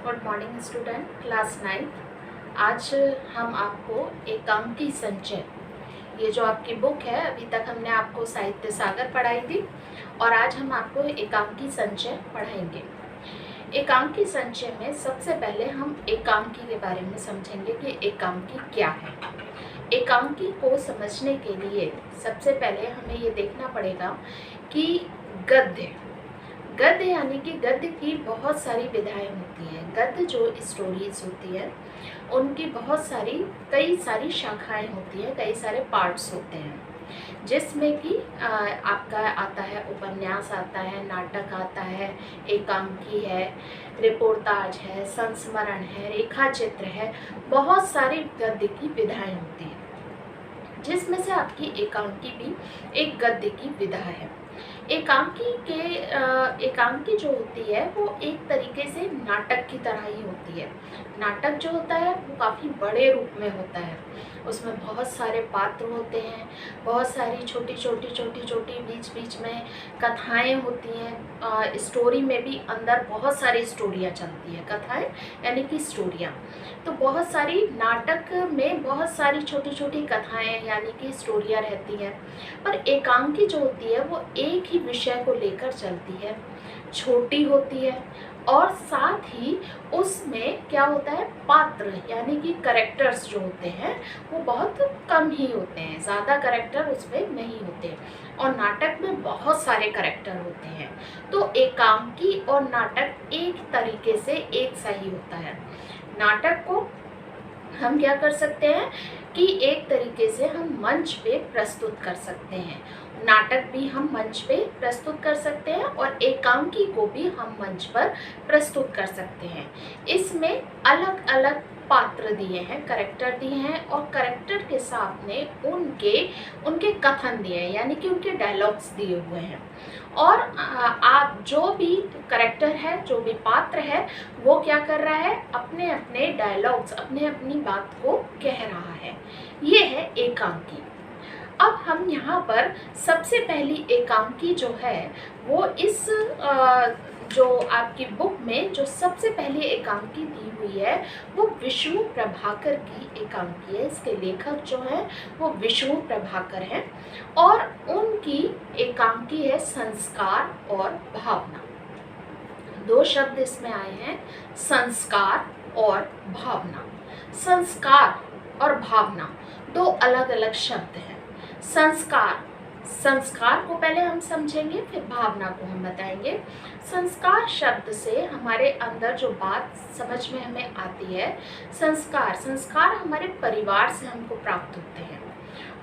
Good morning student, class 9। आज हम आपको एकांकी संचय, ये जो आपकी बुक है, अभी तक हमने आपको साहित्य सागर पढ़ाई थी और आज हम आपको एकांकी संचय पढ़ाएंगे। एकांकी संचय में सबसे पहले हम एकांकी के बारे में समझेंगे कि एकांकी क्या है। एकांकी को समझने के लिए सबसे पहले हमें ये देखना पड़ेगा कि गद्य गद्य यानी कि गद्य की बहुत सारी विधाएं होती हैं। गद्य जो स्टोरीज होती है उनकी कई सारी शाखाएं होती हैं, कई सारे पार्ट्स होते हैं, जिसमें कि आपका आता है उपन्यास, आता है नाटक, आता है एकांकी है, रिपोर्टाज है, संस्मरण है, रेखा चित्र है। बहुत सारी गद्य की विधाएं होती हैं, जिसमें से आपकी एकांकी भी एक गद्य की विधा है। एकांकी जो होती है वो एक तरीके से नाटक की तरह ही होती है। नाटक जो होता है वो काफ़ी बड़े रूप में होता है, उसमें बहुत सारे पात्र होते हैं, बहुत सारी छोटी छोटी बीच बीच में कथाएं होती हैं। स्टोरी में भी अंदर बहुत सारी स्टोरियाँ चलती हैं, कथाएं यानी कि स्टोरियाँ। तो बहुत सारी नाटक में बहुत सारी छोटी छोटी कथाएं यानी कि स्टोरियाँ रहती हैं, पर एकांकी जो होती है वो एक ही विषय को लेकर चलती है, छोटी होती है और साथ ही उसमें क्या होता है, पात्र यानी कि कैरेक्टर्स जो होते हैं वो बहुत कम ही होते हैं, ज़्यादा कैरेक्टर उसमें नहीं होते। और नाटक में बहुत सारे कैरेक्टर होते हैं। तो एकांकी और नाटक एक तरीके से एक सा ही होता है। नाटक को हम क्या कर सकते हैं कि एक तरीके से हम मंच पे प्रस्तुत कर सकते हैं। नाटक भी हम मंच पे प्रस्तुत कर सकते हैं और एकांकी को भी हम मंच पर प्रस्तुत कर सकते हैं। इसमें अलग अलग पात्र दिए हैं, कैरेक्टर दिए हैं और कैरेक्टर के साथ में उनके कथन दिए हैं, यानी कि उनके डायलॉग्स दिए हुए हैं। और आप जो भी कैरेक्टर है, जो भी पात्र है, वो क्या कर रहा है, अपने अपने डायलॉग्स, अपने अपनी बात को कह रहा है। ये है एकांकी। अब हम यहाँ पर सबसे पहली एकांकी जो है वो इस जो आपकी बुक में जो सबसे पहली एकांकी दी हुई है वो विष्णु प्रभाकर की एकांकी है। इसके लेखक जो है वो विष्णु प्रभाकर हैं और उनकी एकांकी है संस्कार और भावना। दो शब्द इसमें आए हैं, संस्कार और भावना। संस्कार और भावना दो अलग अलग शब्द हैं। संस्कार को पहले हम समझेंगे, फिर भावना को हम बताएंगे। संस्कार शब्द से हमारे अंदर जो बात समझ में हमें आती है, संस्कार हमारे परिवार से हमको प्राप्त होते हैं।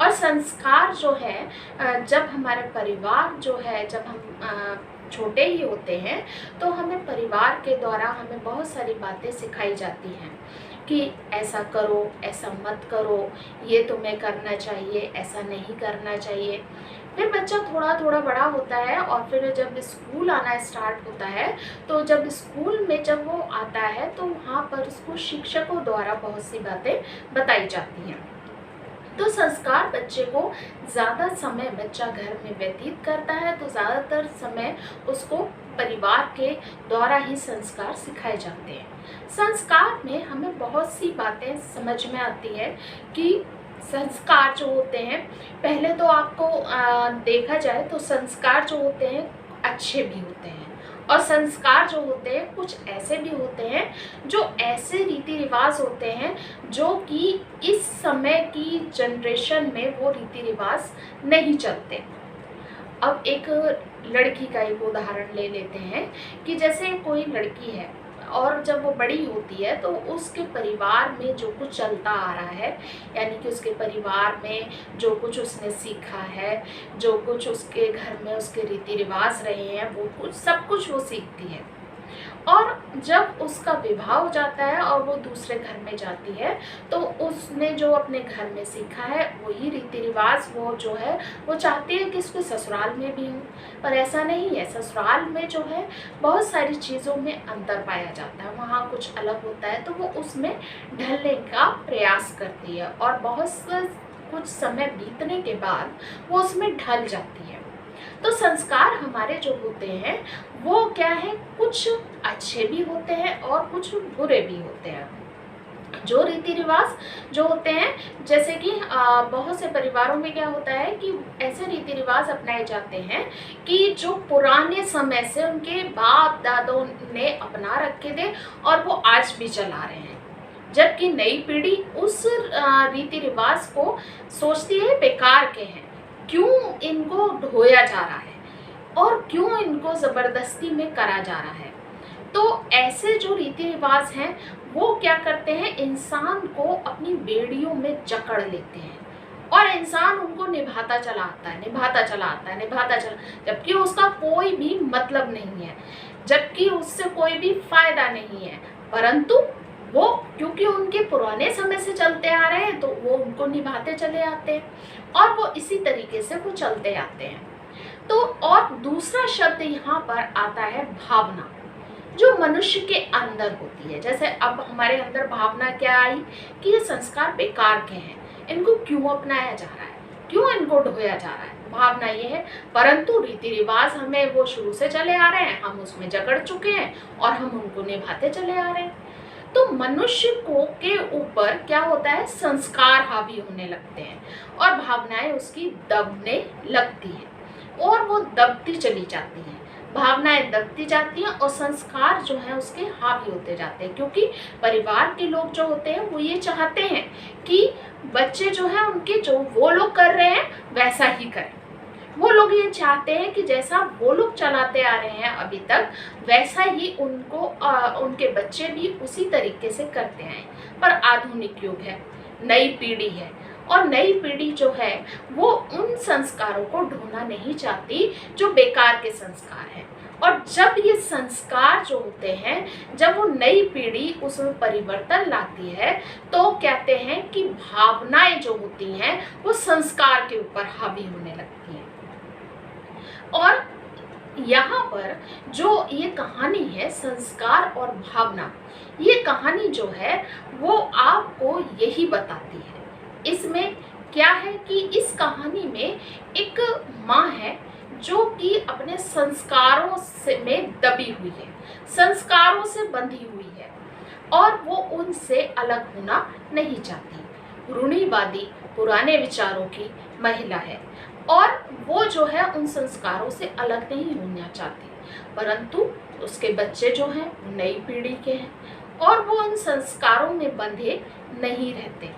और संस्कार जो है, जब हमारे परिवार जो है, जब हम छोटे ही होते हैं तो हमें परिवार के द्वारा हमें बहुत सारी बातें सिखाई जाती हैं कि ऐसा करो, ऐसा मत करो, ये तुम्हें करना चाहिए, ऐसा नहीं करना चाहिए। फिर बच्चा थोड़ा थोड़ा बड़ा होता है और फिर जब स्कूल आना स्टार्ट होता है तो जब स्कूल में जब वो आता है तो वहाँ पर उसको शिक्षकों द्वारा बहुत सी बातें बताई जाती हैं। तो संस्कार बच्चे को ज़्यादा समय बच्चा घर में व्यतीत करता है तो ज़्यादातर समय उसको परिवार के द्वारा ही संस्कार सिखाए जाते हैं। संस्कार में हमें बहुत सी बातें समझ में आती है कि संस्कार जो होते हैं, पहले तो आपको देखा जाए तो संस्कार जो होते हैं अच्छे भी होते हैं और संस्कार जो होते हैं कुछ ऐसे भी होते हैं जो ऐसे रीति रिवाज होते हैं जो कि इस समय की जनरेशन में वो रीति रिवाज नहीं चलते। अब एक लड़की का एक उदाहरण ले लेते हैं कि जैसे कोई लड़की है और जब वो बड़ी होती है तो उसके परिवार में जो कुछ चलता आ रहा है, यानी कि उसके परिवार में जो कुछ उसने सीखा है, जो कुछ उसके घर में उसके रीति रिवाज रहे हैं, वो सब कुछ वो सीखती है। और जब उसका विवाह हो जाता है और वो दूसरे घर में जाती है तो उसने जो अपने घर में सीखा है वही रीति रिवाज वो जो है वो चाहती है कि उसके ससुराल में भी हो, पर ऐसा नहीं है। ससुराल में जो है बहुत सारी चीज़ों में अंतर पाया जाता है, वहाँ कुछ अलग होता है, तो वो उसमें ढलने का प्रयास करती है और कुछ समय बीतने के बाद वो उसमें ढल जाती है। तो संस्कार हमारे जो होते हैं वो क्या है, कुछ अच्छे भी होते हैं और कुछ बुरे भी होते हैं। जो रीति रिवाज जो होते हैं, जैसे कि बहुत से परिवारों में क्या होता है कि ऐसे रीति रिवाज अपनाए जाते हैं कि जो पुराने समय से उनके बाप दादों ने अपना रखे थे और वो आज भी चला रहे हैं, जबकि नई पीढ़ी उस रीति रिवाज को सोचती है बेकार के हैं, क्यों इनको ढोया जा रहा है और क्यों इनको ज़बरदस्ती में करा जा रहा है। तो ऐसे जो रीति रिवाज हैं वो क्या करते हैं, इंसान को अपनी बेड़ियों में जकड़ लेते हैं और इंसान उनको निभाता चला आता है, जबकि उसका कोई भी मतलब नहीं है, जबकि उससे कोई भी फायदा नहीं है, परंतु वो क्योंकि उनके पुराने समय से चलते आ रहे हैं तो वो उनको निभाते चले आते हैं और वो इसी तरीके से वो चलते आते हैं। तो और दूसरा शब्द यहाँ पर आता है भावना, जो मनुष्य के अंदर होती है। जैसे अब हमारे अंदर भावना क्या आई कि ये संस्कार बेकार के हैं, इनको क्यों अपनाया जा रहा है, क्यों इनको ढोया जा रहा है, भावना ये है। परंतु रीति रिवाज हमें वो शुरू से चले आ रहे हैं, हम उसमें जकड़ चुके हैं और हम उनको निभाते चले आ रहे हैं। तो मनुष्य को के ऊपर क्या होता है, संस्कार हावी होने लगते हैं और भावनाएं उसकी दबने लगती हैं और वो दबती चली जाती हैं, भावनाएं दबती जाती हैं और संस्कार जो है उसके हावी होते जाते हैं, क्योंकि परिवार के लोग जो होते हैं वो ये चाहते हैं कि बच्चे जो हैं उनके जो वो लोग कर रहे हैं वैसा ही करें। वो लोग ये चाहते हैं कि जैसा वो लोग चलाते आ रहे हैं अभी तक वैसा ही उनको उनके बच्चे भी उसी तरीके से करते आए। पर आधुनिक युग है, नई पीढ़ी है और नई पीढ़ी जो है वो उन संस्कारों को ढोना नहीं चाहती जो बेकार के संस्कार हैं। और जब ये संस्कार जो होते हैं, जब वो नई पीढ़ी उसमें परिवर्तन लाती है तो कहते हैं कि भावनाएं जो होती हैं वो संस्कार के ऊपर हावी होने लगती हैं। और यहाँ पर जो ये कहानी है संस्कार और भावना, ये कहानी जो है वो आपको यही बताती है। इसमें क्या है कि इस कहानी में एक माँ है जो कि अपने संस्कारों से में दबी हुई है, संस्कारों से बंधी हुई है और वो उनसे अलग होना नहीं चाहती। रूढ़िवादी पुराने विचारों की महिला है और वो जो है उन संस्कारों से अलग नहीं होना चाहती, परंतु उसके बच्चे जो हैं वो नई पीढ़ी के हैं और वो उन संस्कारों में बंधे नहीं रहते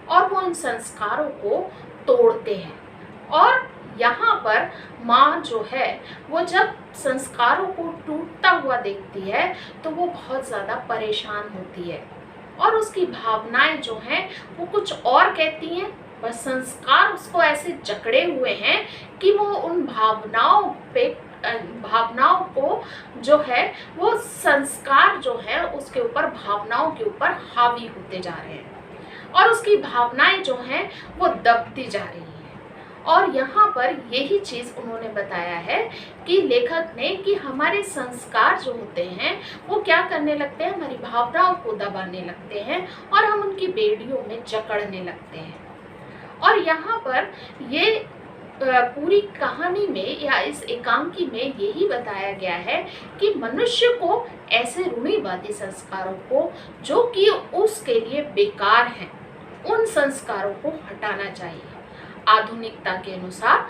और वो उन संस्कारों को तोड़ते हैं। और यहाँ पर माँ जो है वो जब संस्कारों को टूटता हुआ देखती है तो वो बहुत ज़्यादा परेशान होती है और उसकी भावनाएं जो हैं वो कुछ और कहती हैं, पर संस्कार उसको ऐसे जकड़े हुए हैं कि वो उन भावनाओं को जो है वो संस्कार जो है उसके ऊपर भावनाओं के ऊपर हावी होते जा रहे हैं और उसकी भावनाएं जो हैं वो दबती जा रही हैं। और यहाँ पर यही चीज़ उन्होंने बताया है कि लेखक ने कि हमारे संस्कार जो होते हैं वो क्या करने लगते हैं, हमारी भावनाओं को दबाने लगते हैं और हम उनकी बेड़ियों में जकड़ने लगते हैं। और यहाँ पर ये पूरी कहानी में या इस एकांकी में यही बताया गया है कि मनुष्य को ऐसे रूढ़िवादी संस्कारों को जो कि उसके लिए बेकार हैं उन संस्कारों को हटाना चाहिए। आधुनिकता के अनुसार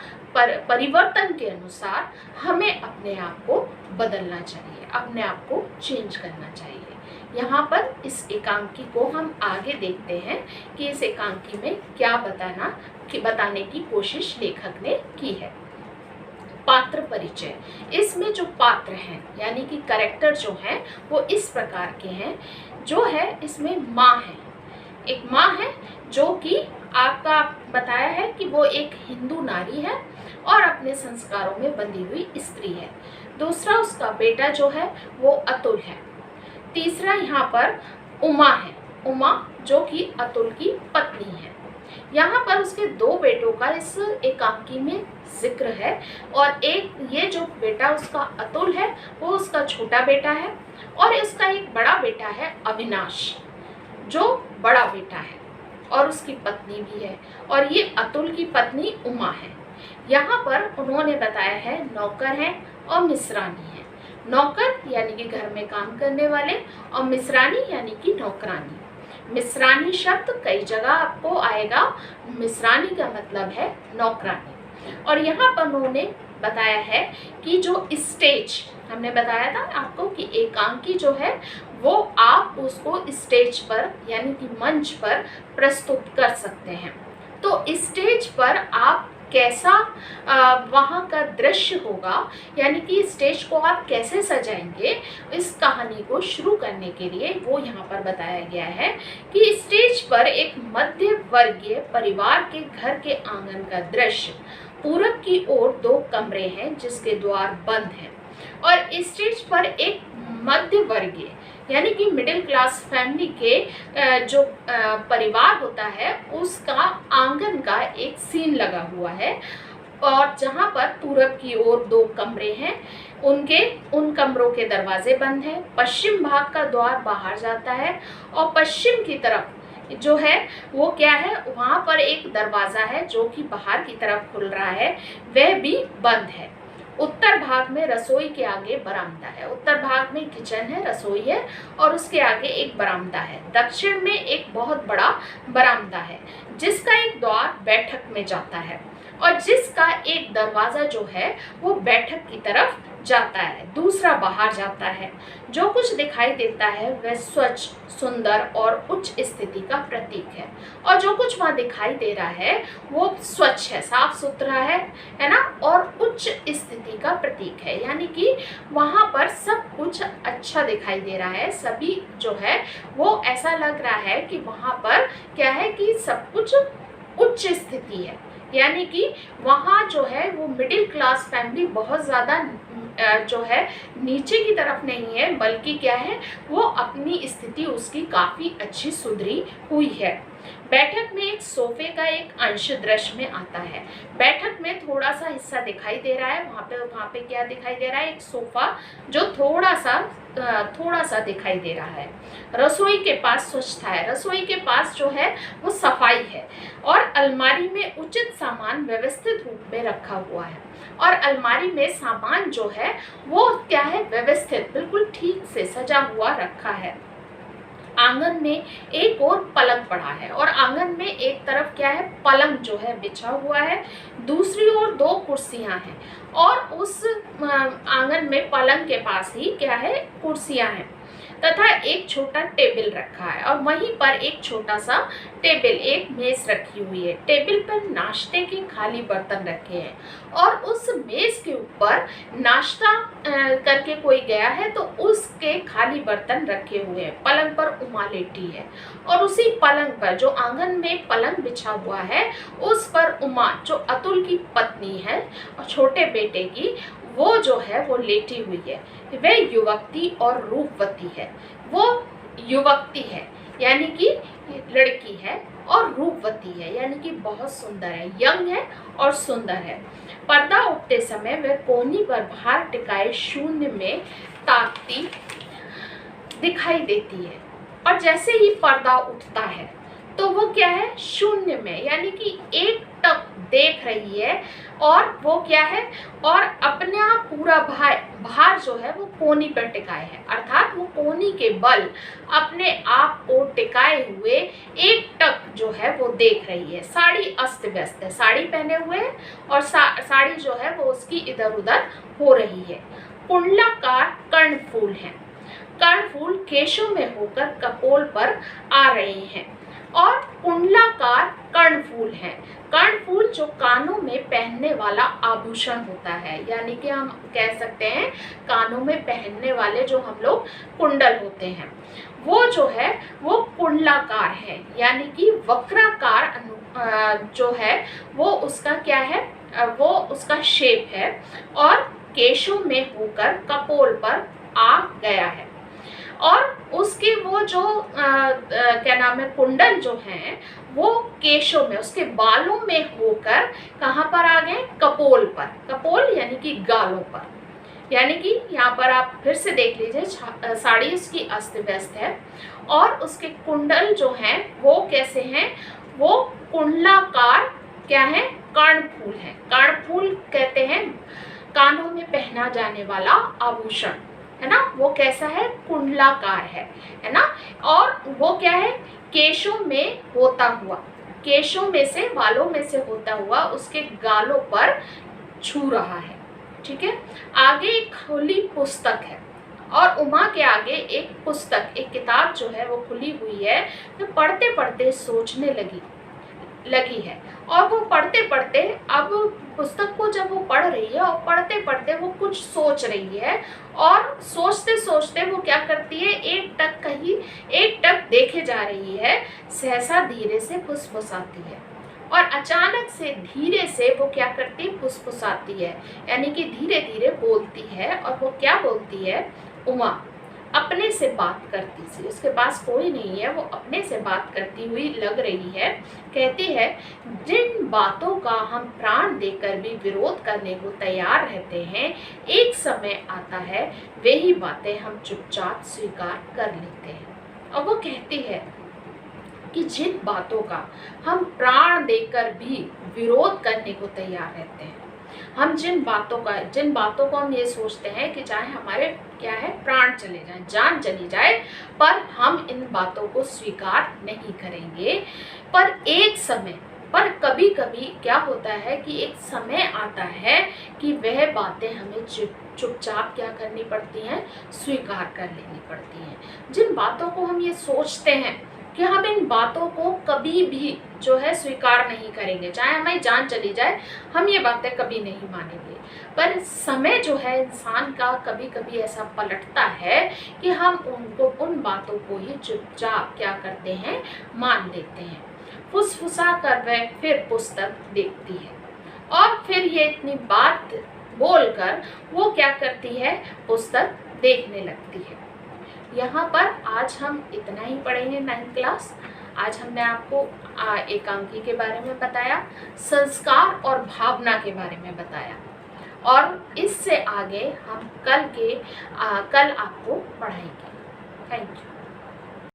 परिवर्तन के अनुसार हमें अपने आप को बदलना चाहिए, अपने आप को चेंज करना चाहिए। यहाँ पर इस एकांकी को हम आगे देखते हैं कि इस एकांकी में क्या बताने की कोशिश लेखक ने की है। पात्र परिचय, इसमें जो पात्र हैं यानी कि कैरेक्टर जो हैं वो इस प्रकार के हैं। जो है इसमें माँ है, एक माँ है जो कि आपका बताया है कि वो एक हिंदू नारी है और अपने संस्कारों में बंधी हुई स्त्री है। दूसरा उसका बेटा जो है वो अतुल है। तीसरा यहाँ पर उमा है, उमा जो कि अतुल की पत्नी है। यहाँ पर उसके दो बेटों का इस एकांकी में जिक्र है और एक ये जो बेटा उसका अतुल है वो उसका छोटा बेटा है और इसका एक बड़ा बेटा है अविनाश जो बड़ा बेटा है और उसकी पत्नी भी है और ये अतुल की पत्नी उमा है। यहाँ पर उन्होंने बताया है नौकर है और मिस्रानी है। नौकर यानी कि घर में काम करने वाले और मिस्रानी यानी कि नौकरानी। मिस्रानी शब्द कई जगह आपको आएगा। मिस्रानी का मतलब है नौकरानी। और यहाँ पर उन्होंने बताया है कि जो स्टेज हमने बताया था आपको कि एकांकी जो है वो आप उसको स्टेज पर यानी कि मंच पर प्रस्तुत कर सकते हैं। तो स्टेज पर आप कैसा वहाँ का दृश्य होगा यानी कि स्टेज को आप कैसे सजाएंगे, इस कहानी को शुरू करने के लिए वो यहाँ पर बताया गया है कि स्टेज पर एक मध्य वर्गीय परिवार के घर के आंगन का दृश्य। पूरब की ओर 2 कमरे हैं जिसके द्वार बंद हैं और स्टेज पर एक मध्य वर्गीय यानी कि मिडिल क्लास फैमिली के जो परिवार होता है उसका आंगन का एक सीन लगा हुआ है। और जहाँ पर पूरब की ओर 2 कमरे हैं उन कमरों के दरवाजे बंद हैं। पश्चिम भाग का द्वार बाहर जाता है और पश्चिम की तरफ जो है वो क्या है, वहाँ पर एक दरवाज़ा है जो कि बाहर की तरफ खुल रहा है, वह भी बंद है। उत्तर भाग में रसोई के आगे बरामदा है। उत्तर भाग में किचन है, रसोई है और उसके आगे एक बरामदा है। दक्षिण में एक बहुत बड़ा बरामदा है जिसका एक द्वार बैठक में जाता है और जिसका एक दरवाज़ा जो है वो बैठक की तरफ जाता है, दूसरा बाहर जाता है। जो कुछ दिखाई देता है वह स्वच्छ, सुंदर और उच्च स्थिति का प्रतीक है। और जो कुछ वहाँ दिखाई दे रहा है वो स्वच्छ है, साफ सुथरा है ना, और उच्च स्थिति का प्रतीक है। यानी कि वहाँ पर सब कुछ अच्छा दिखाई दे रहा है। सभी जो है वो ऐसा लग रहा है कि वहाँ पर क्या है कि सब कुछ उच्च स्थिति है। यानी कि वहाँ जो है वो मिडिल क्लास फैमिली बहुत ज़्यादा जो है नीचे की तरफ नहीं है, बल्कि क्या है वो अपनी स्थिति उसकी काफ़ी अच्छी सुधरी हुई है। बैठक में एक सोफे का एक अंश दृश्य में आता है। बैठक में थोड़ा सा हिस्सा दिखाई दे रहा है। वहाँ पे क्या दिखाई दे रहा है, एक सोफा जो थोड़ा सा दिखाई दे रहा है। रसोई के पास स्वच्छता है। रसोई के पास जो है वो सफाई है और अलमारी में उचित सामान व्यवस्थित रूप में रखा हुआ है। और अलमारी में सामान जो है वो क्या है, व्यवस्थित बिल्कुल ठीक से सजा हुआ रखा है। आंगन में एक और पलंग पड़ा है और आंगन में एक तरफ क्या है, पलंग जो है बिछा हुआ है, दूसरी ओर 2 कुर्सियां हैं और उस आंगन में पलंग के पास ही क्या है, कुर्सियां हैं तथा एक छोटा टेबल रखा है और वहीं पर एक छोटा सा टेबल, एक मेज रखी हुई है। टेबल पर नाश्ते के खाली बर्तन रखे हैं और उस मेज के ऊपर नाश्ता करके कोई गया है तो उसके खाली बर्तन रखे हुए हैं। पलंग पर उमा लेटी है और उसी पलंग पर जो आंगन में पलंग बिछा हुआ है उस पर उमा जो अतुल की पत्नी है और छोटे बेटे की, वो जो है वो लेटी हुई है। वह युवती और रूपवती है। वो युवती है यानी कि लड़की है और रूपवती है यानी कि बहुत सुंदर है, यंग है और सुंदर है। पर्दा उठते समय वह कोहनी पर भार टिकाए शून्य में ताकती दिखाई देती है और जैसे ही पर्दा उठता है तो वो क्या है, शून्य में यानी कि एक टक देख रही है और वो क्या है, और अपना पूरा भार जो है वो कोहनी पर टिकाए है, अर्थात वो कोहनी के बल अपने आप को टिकाए हुए एक टक जो है वो देख रही है। साड़ी अस्त व्यस्त है, साड़ी पहने हुए है और साड़ी जो है वो उसकी इधर उधर हो रही है। कुंडलाकार कर्णफूल है। कर्णफूल केशों में होकर कपोल पर आ रहे हैं और कुंडलाकार कर्णफूल है। कर्णफूल जो कानों में पहनने वाला आभूषण होता है, यानी कि हम कह सकते हैं कानों में पहनने वाले जो हम लोग कुंडल होते हैं, वो जो है वो कुंडलाकार है यानी कि वक्राकार जो है वो उसका क्या है, वो उसका शेप है और केशों में होकर कपोल पर आ गया है। और उसके वो जो क्या नाम है, कुंडल जो हैं वो केशों में, उसके बालों में होकर कहाँ पर आ गए, कपोल पर। कपोल यानी कि गालों पर। यानी कि यहाँ पर आप फिर से देख लीजिए, साड़ी उसकी अस्त व्यस्त है और उसके कुंडल जो हैं वो कैसे हैं, वो कुंडलाकार क्या है, कर्णफूल है। कर्णफूल कहते हैं कानों में पहना जाने वाला आभूषण, है ना। वो कैसा है, कुंडलाकार है ना। और वो क्या है, केशों में होता हुआ, केशों में से, बालों में से होता हुआ उसके गालों पर छू रहा है। ठीक है। आगे एक खुली पुस्तक है, और उमा के आगे एक पुस्तक, एक किताब जो है वो खुली हुई है। तो पढ़ते पढ़ते सोचने लगी है। और वो पढ़ते पढ़ते, अब पुस्तक को जब वो पढ़ रही है और पढ़ते पढ़ते वो कुछ सोच रही है, और सोचते सोचते वो क्या करती है, एक टक देखे जा रही है, सहसा धीरे से फुसफुसाती है। और अचानक से धीरे से वो क्या करती है, फुसफुसाती है, यानी कि धीरे धीरे बोलती है। और वो क्या बोलती है, उमा अपने से बात करती सी, उसके पास कोई नहीं है, वो अपने से बात करती हुई लग रही है। कहती है, जिन बातों का हम प्राण देकर भी विरोध करने को तैयार रहते हैं, एक समय आता है वही बातें हम चुपचाप स्वीकार कर लेते हैं। और वो कहती है कि जिन बातों का हम प्राण देकर भी विरोध करने को तैयार रहते हैं, हम जिन बातों को हम ये सोचते हैं कि चाहे हमारे क्या है, प्राण चले जाएं, जान चली जाए, पर हम इन बातों को स्वीकार नहीं करेंगे। पर कभी कभी क्या होता है कि एक समय आता है कि वह बातें हमें चुपचाप क्या करनी पड़ती हैं, स्वीकार कर लेनी पड़ती हैं। जिन बातों को हम ये सोचते हैं कि हम इन बातों को कभी भी जो है स्वीकार नहीं करेंगे, चाहे हमारी जान चली जाए, हम ये बातें कभी नहीं मानेंगे। पर समय जो है इंसान का कभी कभी ऐसा पलटता है कि हम उन बातों को ही चुपचाप क्या करते हैं, मान लेते हैं। फुसफुसा कर वह फिर पुस्तक देखती है, और फिर ये इतनी बात बोलकर वो क्या करती है, पुस्तक देखने लगती है। यहाँ पर आज हम इतना ही पढ़ेंगे 9th क्लास। आज हमने आपको एकांकी के बारे में बताया, संस्कार और भावना के बारे में बताया, और इससे आगे हम कल आपको पढ़ाएंगे। Thank you.